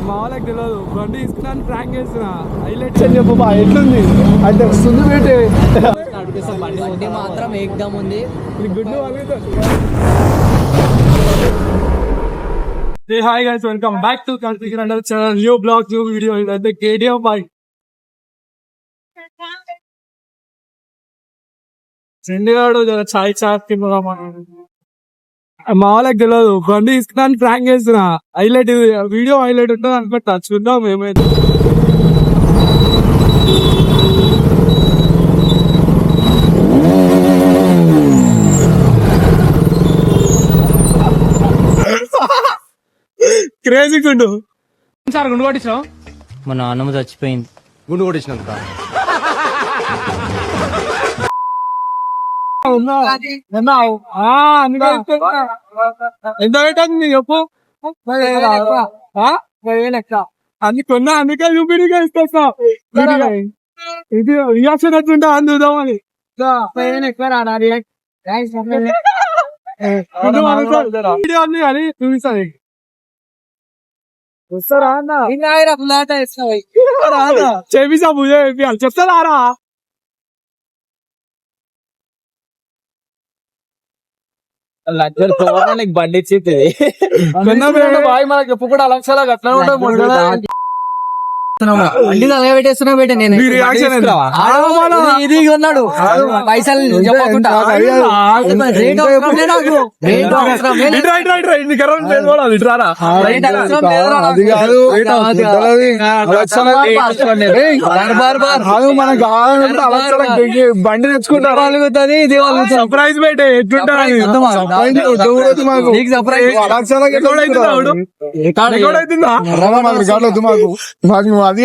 మామూలుగా తెలియదు బండి తీసుకున్నాను ప్రాంక్ చేస్తున్నా హైలైట్స్ అని చెప్పు బా ఎట్లుంది అంటే వస్తుంది పెట్టి బండి మాత్రం ఏకదమ్ ఉంది. గుడ్డు hi guys, welcome back to Karthik under channel. New blog, new video. ఇదంతా కేటీఎం బైక్ చండీగఢ్ చాయ్ చాట్ మామూలుగా తెలియదు బండి తీసుకున్నాను ప్రాంక్ చేస్తున్నా హైలైట్ వీడియో హైలైట్ ఉంటుంది అనుకుంటా. చూద్దాం ఏమైతే. క్రేజీ గుండు సార్ గుండు కొట్టించాం. మా నాన్నమ్మ చచ్చిపోయింది. గుండు కొట్టించినంత ఎంత పెట్టండి చెప్పు. అన్ని కొన్నా అందుకే చూపిడిగా ఇస్తా. ఇది రియాక్షన్ ఎట్లుంటా అని చూద్దామని. వీడియో అన్ని కానీ చూపిస్తాను. వస్తారా చేపిస్తా పూజ చేయాలి. చెప్తారా బండి ఇచ్చింది మనకి ఎప్పుడు కూడా లక్షలా అట్లా ఉంటుంది. బండి అలాగే పెట్టేస్తున్నావు బేట. నేను ఇది ఉన్నాడు పైసలు చెప్పకుండా బండి తెచ్చుకుంటారు. ఇది సర్ప్రైజ్ పెట్టే ఎట్లుంటారు. అది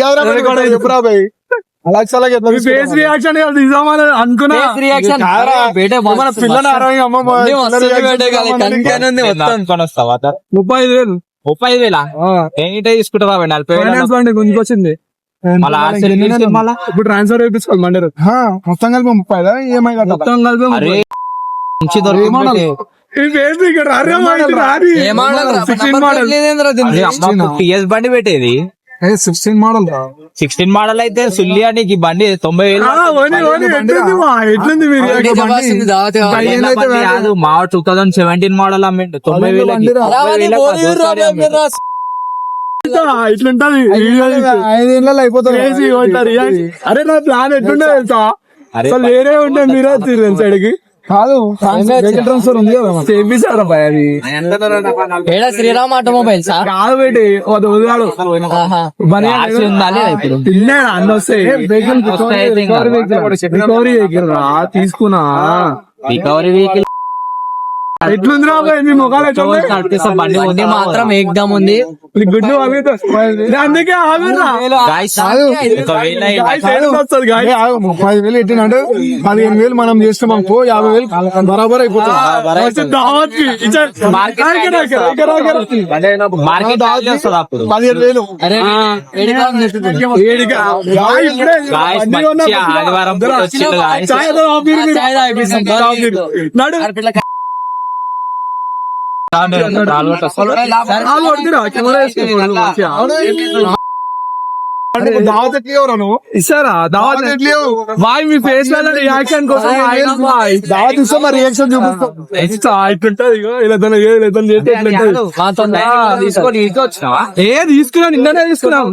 రియాక్షన్ అనుకున్నా. పిల్లలు 35,000 తీసుకుంటావా? 40,000 గుంజుకొచ్చింది. ఇప్పుడు ట్రాన్స్ఫర్ చేయించుకోవాలి మండే రోజు. మొత్తం కలిపి 30 ఏమై మొత్తం కలిపి టీఎస్ బండి పెట్టేది 16 మోడల్ 16 మోడల్ అయితే సుల్లియానికి బండి 90,000 కాదు. మా 2017 మోడల్ అమ్మిండు 90,000. ఇట్లుంటది 5 ఏళ్ళలో అయిపోతారు. అరే నా ప్లాన్ ఎట్లుండే తెలుసా? అసలు వేరే ఉండే మీరే సైడ్కి కాదు ట్రాన్స్ఫర్ ఉంది కదా చేపిస్తారా భయ. అది శ్రీరామ్ ఆటోమొబైల్స్ కాదు పెట్టి వదిలాడు తిన్నాడు. అన్న వస్తాయి రికవరీ వెహికల్ రా తీసుకున్నా. రికవరీ వెహికల్ ఎట్లుంది రా మీ ముఖాలు బండి ఉంది మాత్రం ఏకదమ్ ఉంది. గుడ్డు అందుకే 30,000 ఎట్టినంటే 15,000 మనం చేస్తాం అనుకో 50,000 బరాబర్ అయిపోతుంది. మార్కెట్ 17,000 దావత్ ఇస్తారా? దావత్ బాయ్ మీ ఫేస్ మీద రియాక్షన్ కోసం దావత్ ఇస్తా. మరి రియాక్షన్ చూపిస్తా. తీసుకున్నా నిన్ననే తీసుకున్నాం.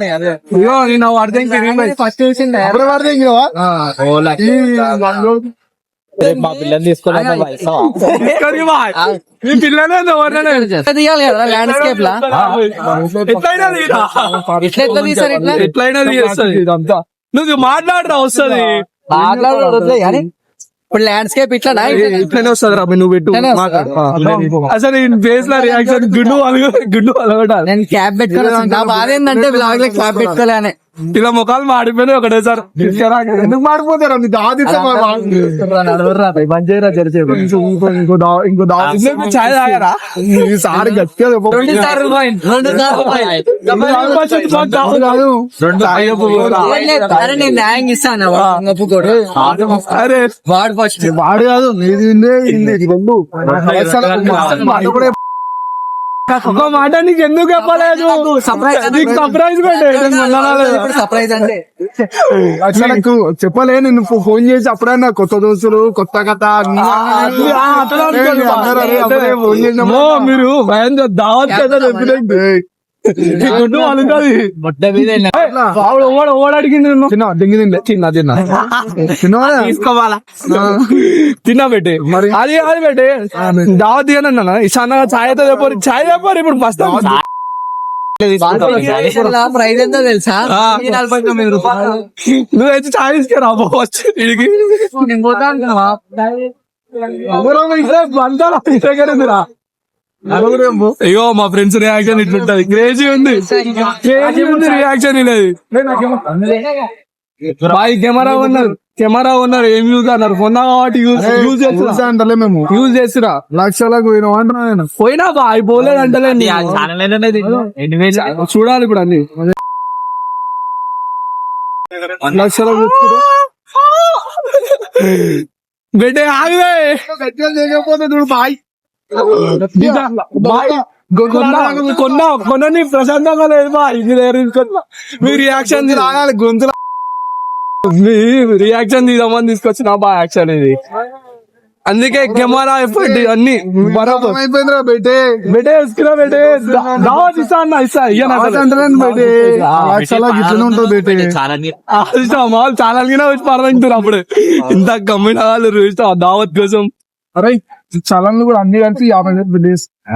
నేను అర్థం ఫస్ట్ మా పిల్లలు తీసుకున్నా మీ పిల్లలే తీయాలి కదా ల్యాండ్స్కేప్ లా. ఎట్లయినా తీస్తుంది ఇదంతా. నువ్వు మాట్లాడరా వస్తుంది. ఇప్పుడు ల్యాండ్స్కేప్ ఇట్లా ఇట్లనే వస్తుంది రా. నువ్వు పెట్టు అసలు ఫేస్ లో రియాక్షన్ గుడ్డు అలగొట్టాలి. నేను క్యాప్ పెట్టుకోవాలి. నా బాధ ఏంటంటే బ్లాగ్ లో క్యాప్ పెట్టుకోలే. ఇలా ముఖాలు మాడిపోయినాయి ఒకటేసారి. ఎందుకు మాడిపోతారు అండి? దాదిస్తే ఇంకో ఛాయ్ తాగారా ఈసారి గట్టిగా అరే వాడు కాదు నీది రెండు ఒక మాట నీకు ఎందుకు చెప్పలేదు? నీకు సర్ప్రైజ్ అసలు చెప్పలే. నేను ఫోన్ చేసి అప్పుడైనా కొత్త దోస్తులు కొత్త కథ ఫోన్ చేసినామో మీరు భయం దావత్ కదా ఓడడిగింది తీసుకోవాలా తిన్నా పెట్టి మరి అది అది పెట్టి దావత్ తీయనన్నా ఇసానగా ఛాయ్ అయితే చెప్పారు. ఛాయ్ చెప్పారు ఇప్పుడు ఫస్ట్ ప్రైజ్ ఎంతో తెలుసా? 49 రూపాయలు. నువ్వైతే ఛాయ్ తీసుకురా వచ్చి అయ్యో మా ఫ్రెండ్స్ రియాక్షన్ ఇట్లుంటది. క్రేజీ ఉంది రియాక్షన్ ఇలాది. బాయ్ కెమెరా ఉన్నారు ఏం యూజ్ అన్నారు? కొన్నా కాబట్టి యూజ్ అంటే మేము యూజ్ చేస్తున్నా. లక్షలకు పోయినా అంటున్నా నేను. పోయినా బాయ్ పోలేదు అంటలేండి. చూడాలి ఇప్పుడు అన్ని లక్షలకు బెట్టే ఆగివే లేకపోతే చూడు బాయ్ కొన్నీ ప్రశాంతంగా లేదు బా. ఇది మీ రియాక్షన్ రాగాలి గొంతుల మీ రియాక్షన్ తీద్దామని తీసుకొచ్చిన బా యాక్షన్ ఇది. అందుకే కెమెరా ఎఫర్ట్ అన్ని బరాబర్ అయిపోయిందిరా. బెటే వేసుకున్నా బెటే దావత్ ఇస్తా అన్న ఇస్తా చాలా వచ్చి పర్వంతున్నారు అప్పుడు. ఇంత కమ్మిన వాళ్ళు దావత్ కోసం. అరే చలన్లు కూడా అన్ని కలిసి 50,000 బిల్లు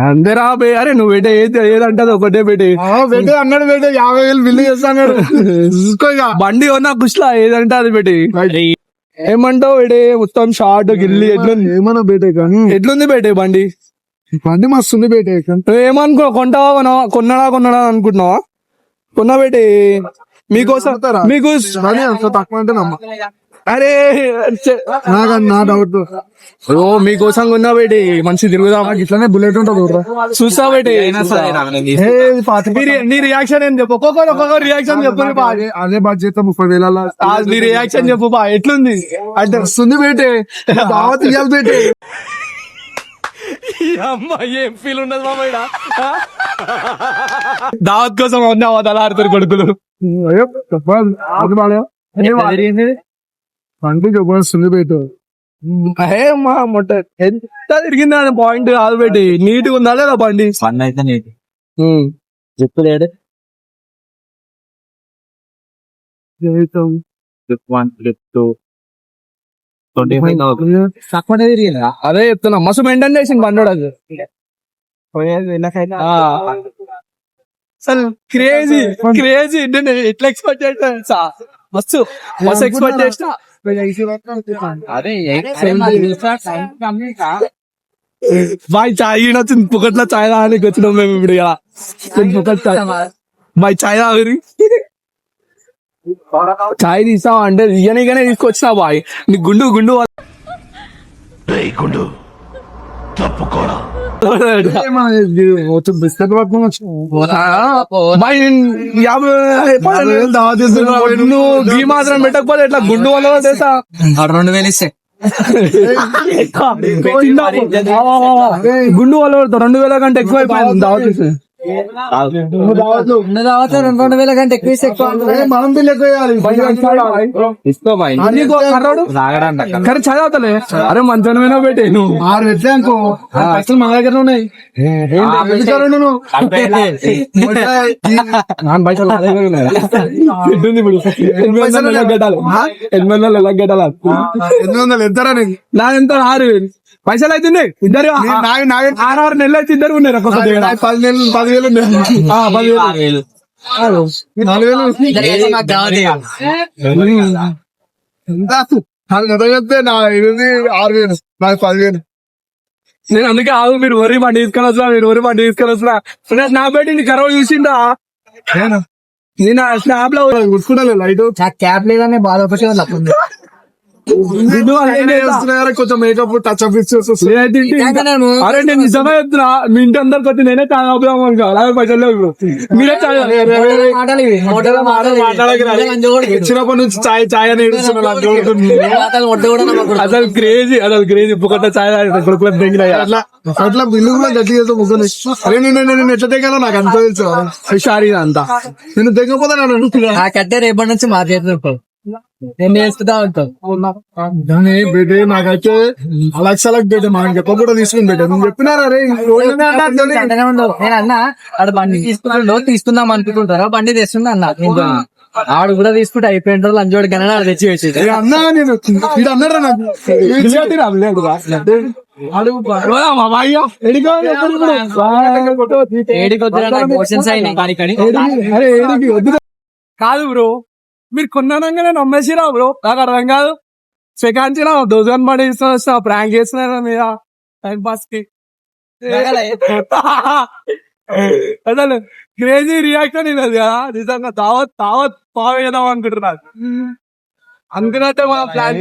అందరా బే. అరే నువ్వు బేటే ఏదంటది ఒకటే బేటే బేటే అన్నాడు. బేటే 50,000 బిల్లు చేస్తాడు. బండి ఉన్నా కుష్లా ఏదంటే అది బేటే. ఏమంటావు బేటే? మొత్తం షార్ట్ గిల్లి ఎట్లుంది? ఏమన్నా బేటే కానీ ఎట్లుంది బేటే బండి? బండి మస్తుంది బేటే. ఏమనుకో కొంటావా కొన్నాడా అనుకుంటున్నావా? కొన్నా బేటే మీకోసం మీకు తక్కువ అంటే నమ్మ. అరే నా డౌట్ మీకోసం కొన్నా బేటి మంచి తిరుగుదాం. ఇట్లానే బుల్లెట్ ఉంటుంది చూస్తా బేటి. నీ రియాక్షన్ ఏం చెప్పు? ఒక్కొక్కరు రియాక్షన్ చెప్పు. అదే బాధ్యత 30,000 నీ రియాక్షన్ చెప్పు బా. ఎట్లుంది అంటే వస్తుంది బేటే దావత్ ఇయ్యాలి బేటే. అమ్మాయి ఏం ఫీల్ ఉన్నది మామయ్య? దావత్ కోసం ఉన్నావా తలాడుతారు కొడుకులు? పండు చెప్పొస్తుంది బేటు. మా మొట్ట ఎంత తిరిగింది అని పాయింట్ కాదు బేటి. నీట్ గా ఉందా లేదా బండి? ఫన్ అయితే నీటి చెప్పు లేడు. అదే చెప్తున్నా మస్తు మెయింటైన్ చేసింది బండి. అది అసలు క్రేజీ నేను ఎట్లా ఎక్స్పెక్ట్ చేస్తా? మస్తు ఎక్స్పెక్ట్ చేస్తా. బాయ్ చాయ్ వచ్చింది పుకట్ల చాయ్ తాగడానికి వచ్చినాం మేము ఇప్పుడు. పుకట్ బాయ్ చాయ్ తాగరి చాయ్ తీసావా అంటే ఇయ్యనిగానే తీసుకొచ్చినా బాయ్. నీ గుండు తప్పుకోడా బిస్కెట్ పట్టుకుని గీ మాత్రం పెట్టకపోతే ఎట్లా గుండు వల్ల తెలుసా? 2,000 ఇస్తే గుండు వల్ల 2,000 కంటే ఎక్కువ అయిపోయింది దావత్. 2,000 కంటే ఎక్కువ ఇస్తే ఎక్కువ మనం కానీ చదవతలే. అరే మంచమైనా పెట్టే నువ్వు 6 పెట్టలే అనుకో పైసలు మన దగ్గర ఉన్నాయి. పైసలు ఇప్పుడు 800 గడ్డాలి 800 ఎంతరా? నా ఎంత 6,000 పైసలు అవుతుంది. ఇద్దరు 6 నెలలు అయితే ఇద్దరు ఉన్నారు. 10,000 4,000 చెప్తే నా 6,000 నాకు 10,000. నేను అందుకే ఆగు మీరు వరి బండి తీసుకొని వస్తున్నా. నా బయట నీ కరవ చూసిందా? నేను స్నాప్ లో చూసుకుంటా లైట్ క్యాప్ లేదనే బాధ ఒకటి అప్పుడు కొంచెం మేకప్ టచ్ అప్ ఇచ్చేసి అరే నేను నిజమే చెప్తున్నా మీ ఇంటి అందరికి వచ్చి నేనే చాలా అలాగే పైసలు లేవు మీరే చిన్నప్పటి నుంచి చాయ్ చాయ్ అని అసలు క్రేజీ పుక్కట చాయ్ కొడుకుల దగ్గర అట్లా అట్లా బిల్లు కూడా గట్టి చేస్తాం ముగ్గురు అరే నేను ఎట్లా తెగాలో నాకు అంత తెలుసు హుషారీ అంతా నేను తెగపోతే కట్టే రేపటి నుంచి మా చేతులు నేను వేస్తుందా ఉంటాను బేటే నాకైతే లక్షలకు బేటే మాకు చెప్ప కూడా తీసుకుని బేటే నువ్వు చెప్పినారా రే నేను అన్నా ఆడ బండి తీసుకుందాం అనుకుంటుంటారా బండి తెస్తున్నా అన్నా ఆడు కూడా తీసుకుంటే అయిపోయిన రోజులు అంజోడు కన్నా ఆడ తెచ్చి వేసేది అన్నా నేను ఇది అన్నాడు నాకు కాదు బ్రో మీరు కొన్నానంగానే నమ్మేసిరా బ్రో నాకు అర్థం కాదు సెకండ్ దోజన్ పడి ఇస్తున్నా ప్రాంక్ చేస్తున్నారా మీద టైం పాస్ కి అసలు క్రేజీ రియాక్షన్ ఇది కదా నిజంగా దావత్ పావేద్దాం అనుకుంటున్నారు అందుకంటే మా ప్లాన్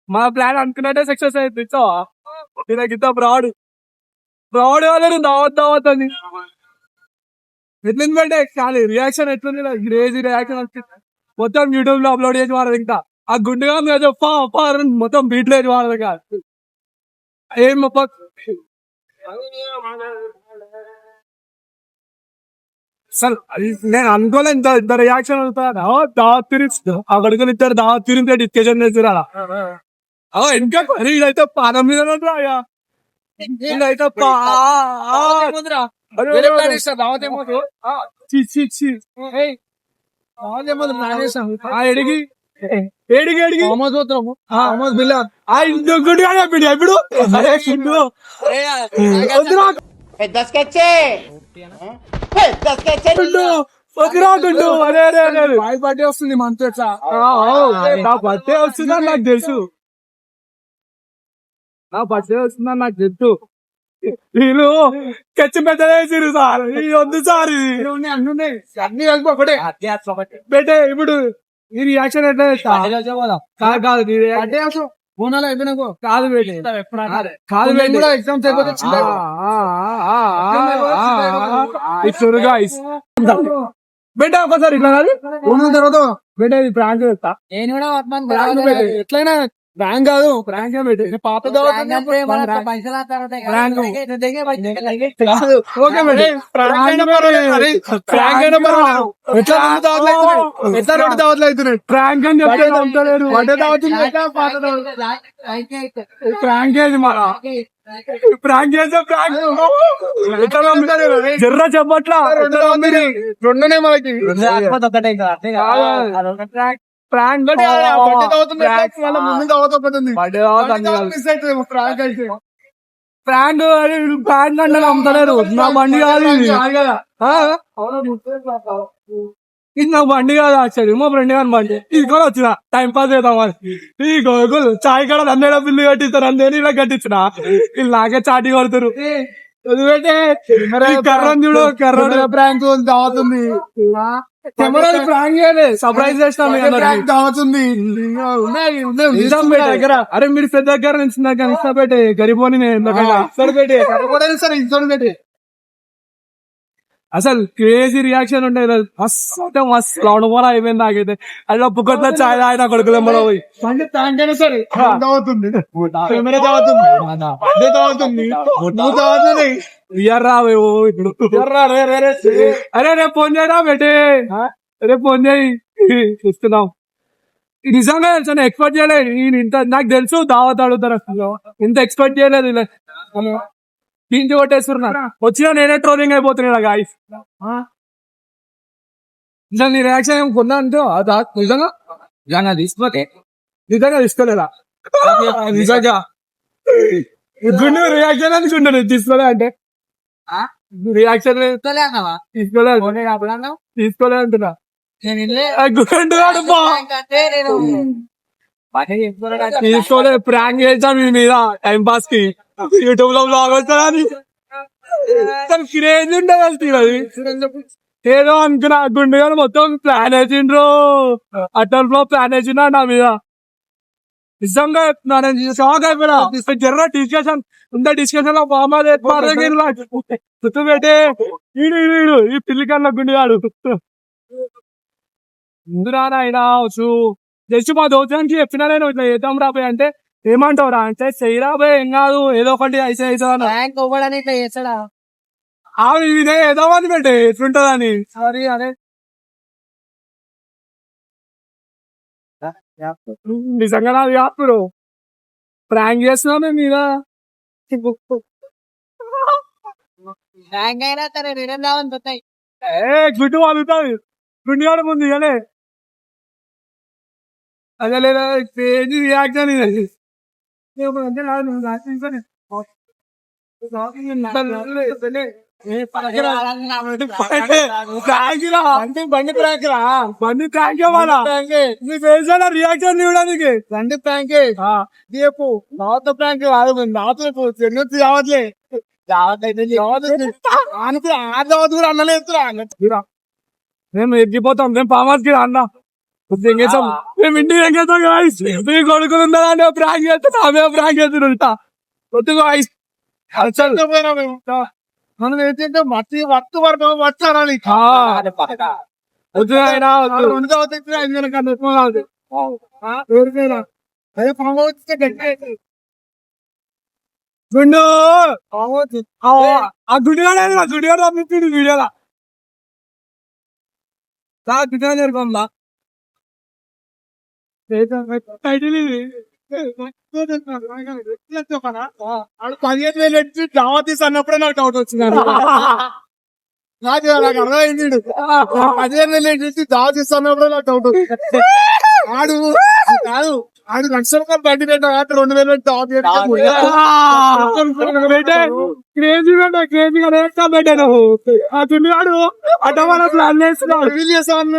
మా ప్లాన్ అనుకున్నట్టే సక్సెస్ అయింది ఇచ్చావా ఇంత బ్రాడ్ వాళ్ళు దావత్ అని ఎట్లుంది బట్టే కానీ రియాక్షన్ ఎట్లుంది క్రేజీ రియాక్షన్ వచ్చింది మొత్తం యూట్యూబ్ లో అప్లోడ్ చేసి వాడదు ఇంకా ఆ గుండెగా మొత్తం బీట్లు వేసి వాడదు కాదు ఏం అసలు నేను అనుకోలే ఇంత రియాక్షన్ అవుతాను దావత్ తిరిగి అక్కడికి ఇద్దరు దావత్ తిరిగితే డిస్కషన్ చేసిరా ఇంకా ఇదైతే పానం మీద పార్టీ వస్తుంది మనతో ఎట్లా బర్త్డే వస్తుందని నాకు తెలుసు నా బర్త్డే వస్తుందని నాకు తెలుసు వీళ్ళు ఖర్చు పెట్టలేసిరు సార్ వద్దు సార్ ఇది అన్ని ఒకటే పెట్టే ఇప్పుడు ఈ రియాక్షన్ ఎట్లా కాదు కాదు ఎగ్జామ్స్ బెట్ట ఒకసారి ఇట్లా కాదు తర్వాత బెట్ట ఇది ప్రాంక్ చేస్తా నేను కూడా ఎట్లయినా ప్రాంక్ కాదు ప్రాంక్ పాప ప్రాంక్ అని చెప్తారు ప్రాంక్ ఏది మన ప్రాంక్ చేసే ప్రాంక్ జర్ర చెప్పట్లా రెండునే మనకి ప్రాంక్ ప్రాంక్ ప్రాంక్ అంటే అమ్ముతలేరు నా బండి కాదు ఇది నా బండి కాదు యాక్చువల్లీ మా ఫ్రెండ్ గారి బండి ఇది కూడా వచ్చిన టైం పాస్ చేద్దామని ఈ గోగులు చాయ్ కాడ అందరూ బిల్లు కట్టిస్తారు అందరూ ఇలా కట్టించిన వీళ్ళు నాకే చాటి కొడతారు కర్రను చూడు కర్ర ప్రాంక్ అవుతుంది కెమెరా ప్రాంక్ సర్ప్రైజ్ చేస్తాం అవుతుంది దగ్గర అరే మీరు పెద్ద దగ్గర నుంచి నాకు ఇస్తా పెట్టే గరిబోని పెట్టి అసలు క్రేజీ రియాక్షన్ ఉంటాయి మస్తు అంటే మస్తు లౌడ్ కూడా అయిపోయింది నాకైతే అట్లా పుక్కట్లో చాయ్ ఆయన కొడుకులు మనం పోయి సరే అవుతుంది అరే రేపు ఫోన్ చేయరా బేటే రేపు ఫోన్ చేయి చూస్తున్నాం నిజంగా తెలుసు ఎక్స్పెక్ట్ చేయలేదు నేను ఇంత నాకు తెలుసు దావత్ అడుగుతారు అసలు ఇంత ఎక్స్పెక్ట్ చేయలేదు ఇలా పీంచి కొట్టేస్తున్నా వచ్చినా నేనే ట్రోలింగ్ అయిపోతున్నా గాయస్ నిజంగా నీ రియాక్షన్ ఏం కొన్నా అంటే నిజంగా నిజంగా తీసుకోతే నిజంగా తీసుకోలేదా నిజంగా గుండె రియాక్షన్ అనుకుంటాను తీసుకోలే అంటే రియాక్షన్ తీసుకోలే అంటున్నా తీసుకోలే ప్రాంక్ చేసాం మీ మీద టైం పాస్ కి యూట్యూబ్ లో బ్లాగ్ వస్తారా క్రేజ్ ఉండదు అది ఏదో అనుకున్నా గుండె గారు మొత్తం ప్లాన్ వేసిండ్రు అటల్ ఫ్లో ప్లాన్ వేసిండ్రు నా మీద నిజంగా చెప్తున్నా నేను షాక్ అయిపోయినా జర్ర డిస్కషన్ ఉందా డిస్కషన్ లో గుర్తు పెట్టే ఈడు ఈ పిల్లికన్నా గుండెగాడు ముందురా ఆయన వచ్చు జస్ట్ మా దోస్తానికి చెప్పినా నేను ఇట్లా చేద్దాం రాబోయే అంటే ఏమంటావురా అంటే చెయ్యరా పోయి ఏం కాదు ఏదో ఒకటి అయితే ర్యాంక్ ఇవ్వడానికి ఇట్లా చేస్తాడా ఇదే ఏదో అని పెట్టే ఎట్లుంటదని సారీ అదే నిజంగా నాది కాదు ప్రాంక్ చేస్తున్నాను మీద ర్యాంక్ అయినా సరే రిటర్న్ రావని పోతాయి గుడ్డు వాడుతుంది గుండి వాడు ముందు ఇదే అదే లేదా రియాక్షన్ బండి ప్రాంక్ రా బండి ప్రాంక్ నీ ఫేస్ రియాక్షన్ ఇవ్వడానికి బండి ప్రాంక్ రేపు నాతో ప్రాంక్ రాదు నాతో చెన్నొచ్చి రావట్లే కూడా అన్నలేదు మేము ఎగ్గిపోతాం మేము పామార్కి అన్నా ఎంగేసాం మేము ఇంటికి ఎంగేస్తాం మీ కొడుకులు ఉందా ప్రాంక్ చేస్తాం ఆమె ప్రాంక్ చేస్తుంటా కొద్దిగా మనం ఏంటంటే మట్టి వర్తు వరకు వచ్చారని వద్దు ఆయన 5,000 కన్నా ఎక్కువ కాదు ఎవరికైనా అదే పాము వచ్చితే గట్టి గుండు ఆ గుడిగాడు పంపించింది వీడియోలా గుడిగా జరుగుతుందా టైటిల్ ఇది 15,000 ఎట్టి దావా తీసి అన్నప్పుడే నాకు డౌట్ వచ్చింది నాకు అర్థమైంది 15,000 ఎట్టి దావా తీసి అన్నప్పుడే నాకు డౌట్ వచ్చింది కాదు ఆడు 1,00,000 బండి పెట్టా 2,000 క్రేజీ క్రేజీగా పెట్టాను ఆ తుడిగాడు అటవాడ ప్లాన్ చేస్తున్నాడు రిలీజ్ చేస్తామని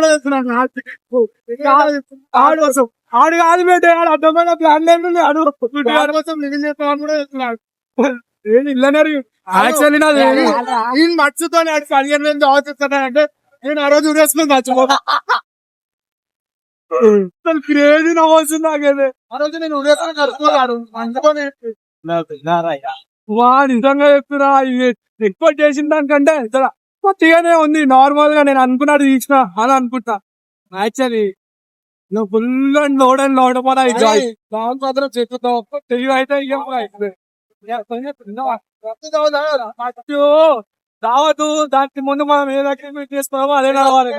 ఆడు కోసం ఆడు కాదు పెట్టాడు అడ్డమైన ప్లాన్ లేదు తుడిగాడు కోసం రిలీజ్ చేస్తామని కూడా చేస్తున్నాడు ఇల్లనే యాక్చువల్లీ నాది మర్చితో 15,000 ఆలోచిస్తానంటే నేను ఆ రోజు ఉరేసుకుని మర్చిపోతా క్రేజీ నవ్వాల్సింది నాకైతే ఆ రోజు నేను ఉరేసుకుని కలుపుకోగాడు మంచిపోయి వా నిజంగా చెప్తున్నా ఎక్స్పెక్ట్ చేసిన దానికంటే కొద్దిగానే ఉంది నార్మల్ గా నేను అనుకున్నాడు తీసిన అని అనుకుంటా యాక్చువల్లీ నువ్వు ఫుల్ అండ్ లోడ్ పోదా మాత్రం చెప్తావు తెలివి అయితే రావద్దు దానికి ముందు మనం ఏ రకంగా చేస్తున్నామో అదే రావాలి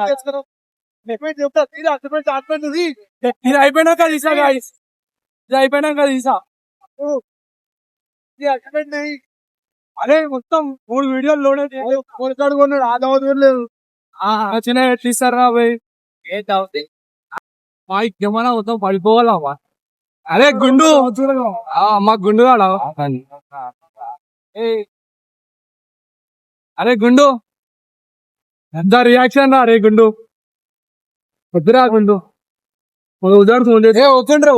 ఇది అయిపోయినాక తీసా గాయస్ ఇది అయిపోయినాక తీసా అరే మొత్తం 3 వీడియోలు లోడ్ అయితే కొన్నాడు ఆ దావత్ లేదు చిన్న తీస్తారా పోయి మా కెమెరా మొత్తం పడిపోవాలా అరే గుండు మా గుండు కాడా అరే గుండు ఎంత రియాక్షన్ రా అరే గుండు వద్దురా గుండు ఉదాహరణ వద్దండ్రా